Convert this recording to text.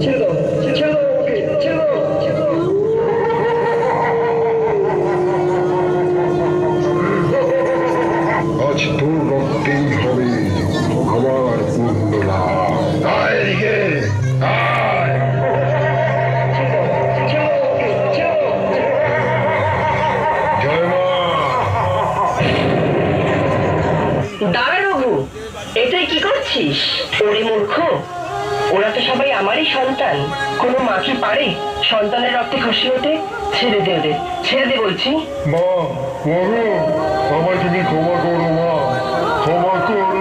ছেড়ে দাও, ছেড়ে দাও আমাকে, ছেড়ে দাও, ছেড়ে দাও। আজ তোর রক্তেই হবে আমার পূর্ণ লাভ। আয় এদিকে, আয়। ছেড়ে দাও, ছেড়ে দাও আমাকে, ছেড়ে দাও, ছেড়ে দাও। জয় মা। দাঁড়া রঘু, এটাই কি করছিস? ওরে মূর্খ, ওরা তো সবাই আমারই সন্তান। কোনো মা কি পারে সন্তানের রক্তে খুশি হতে? ছেড়ে দে ওদের, ছেড়ে দে বলছি। মা, বলো, আমায় তুমি ক্ষমা করো মা, ক্ষমা করো।